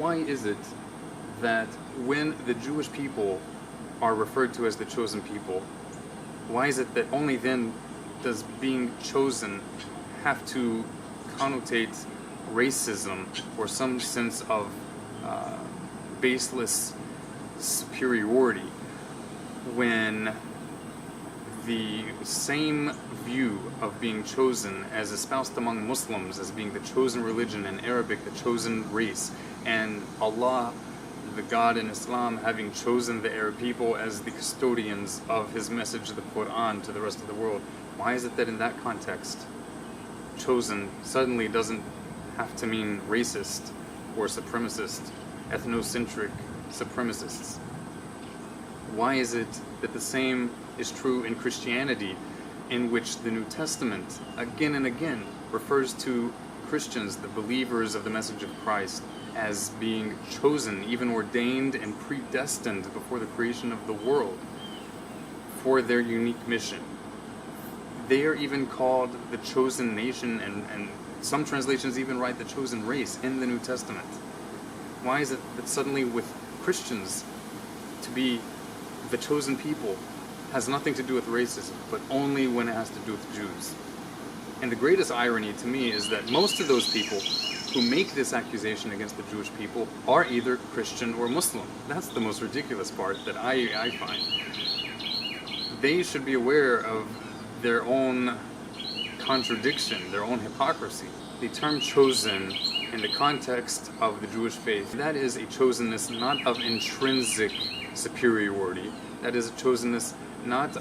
why is it that when the Jewish people are referred to as the chosen people, why is it that only then does being chosen have to connotate racism or some sense of baseless superiority, when the same view of being chosen as espoused among Muslims as being the chosen religion, and Arabic the chosen race, and Allah, the God in Islam, having chosen the Arab people as the custodians of his message, the Quran, to the rest of the world? Why is it that in that context, chosen suddenly doesn't have to mean racist or supremacist, ethnocentric supremacists? Why is it that the same is true in Christianity, in which the New Testament again and again refers to Christians, the believers of the message of Christ, as being chosen, even ordained and predestined before the creation of the world for their unique mission? They are even called the chosen nation, and some translations even write the chosen race in the New Testament. Why is it that suddenly with Christians to be the chosen people has nothing to do with racism, but only when it has to do with Jews? And the greatest irony to me is that most of those people who make this accusation against the Jewish people are either Christian or Muslim. That's the most ridiculous part that I find. They should be aware of their own contradiction, their own hypocrisy. The term chosen in the context of the Jewish faith, that is a chosenness not of intrinsic superiority. That is a chosenness not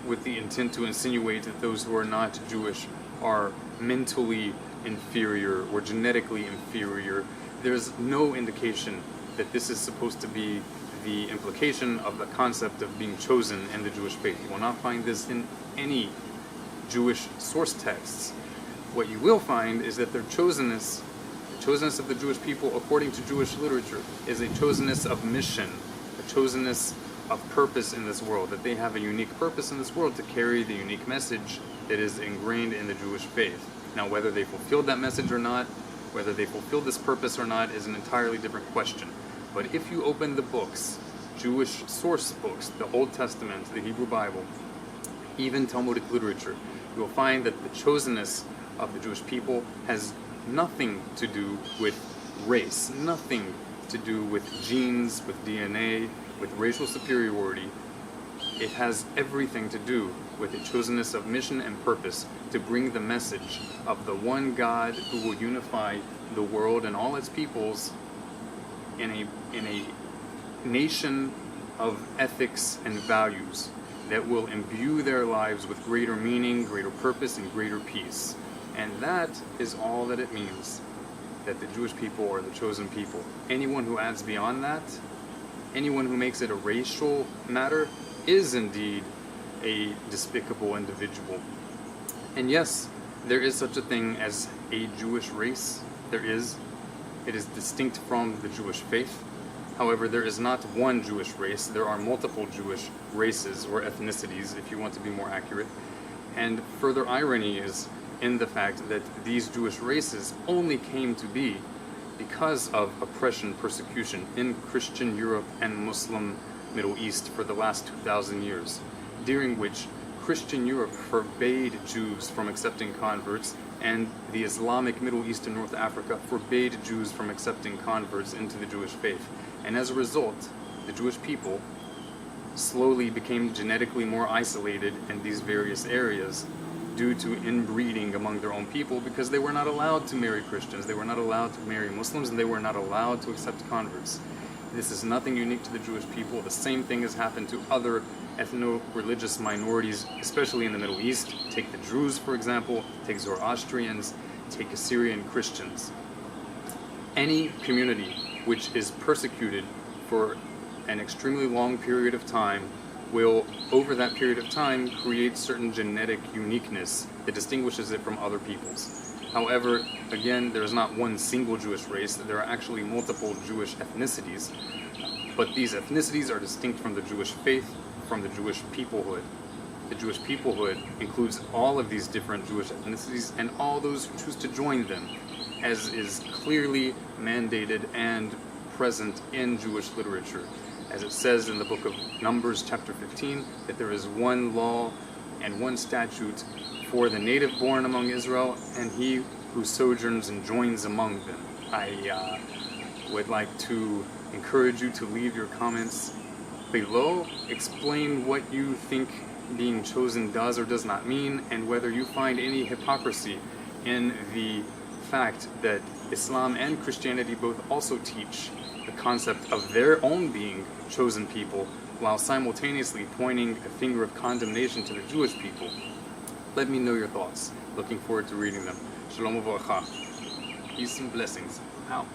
with the intent to insinuate that those who are not Jewish are mentally inferior or genetically inferior. There's no indication that this is supposed to be the implication of the concept of being chosen in the Jewish faith. You will not find this in any Jewish source texts. What you will find is that their chosenness, the chosenness of the Jewish people according to Jewish literature, is a chosenness of mission, a chosenness of purpose in this world, that they have a unique purpose in this world to carry the unique message that is ingrained in the Jewish faith. Now, whether they fulfilled that message or not, whether they fulfilled this purpose or not, is an entirely different question. But if you open the books, Jewish source books, the Old Testament, the Hebrew Bible, even Talmudic literature, you will find that the chosenness of the Jewish people has nothing to do with race, nothing to do with genes, with DNA, with racial superiority. It has everything to do with the chosenness of mission and purpose to bring the message of the one God who will unify the world and all its peoples in a nation of ethics and values that will imbue their lives with greater meaning, greater purpose, and greater peace. And that is all that it means, that the Jewish people are the chosen people. Anyone who adds beyond that, anyone who makes it a racial matter, is indeed a despicable individual. And yes, there is such a thing as a Jewish race. There is. It is distinct from the Jewish faith. However, there is not one Jewish race. There are multiple Jewish races or ethnicities, if you want to be more accurate. And further irony is in the fact that these Jewish races only came to be because of oppression, persecution in Christian Europe and Muslim Middle East for the last 2,000 years, during which Christian Europe forbade Jews from accepting converts, and the Islamic Middle East and North Africa forbade Jews from accepting converts into the Jewish faith. And as a result, the Jewish people slowly became genetically more isolated in these various areas due to inbreeding among their own people, because they were not allowed to marry Christians, they were not allowed to marry Muslims, and they were not allowed to accept converts. This is nothing unique to the Jewish people. The same thing has happened to other ethno-religious minorities, especially in the Middle East. Take the Druze, for example, take Zoroastrians, take Assyrian Christians. Any community which is persecuted for an extremely long period of time will, over that period of time, create certain genetic uniqueness that distinguishes it from other peoples. However, again, there is not one single Jewish race. There are actually multiple Jewish ethnicities, but these ethnicities are distinct from the Jewish faith, from the Jewish peoplehood. The Jewish peoplehood includes all of these different Jewish ethnicities and all those who choose to join them. as is clearly mandated and present in Jewish literature. As it says in the book of Numbers chapter 15, that there is one law and one statute for the native born among Israel and he who sojourns and joins among them. I would like to encourage you to leave your comments below. Explain what you think being chosen does or does not mean, and whether you find any hypocrisy in the fact that Islam and Christianity both also teach the concept of their own being chosen people, while simultaneously pointing a finger of condemnation to the Jewish people. Let me know your thoughts. Looking forward to reading them. Shalom uvracha. Peace and blessings. Out.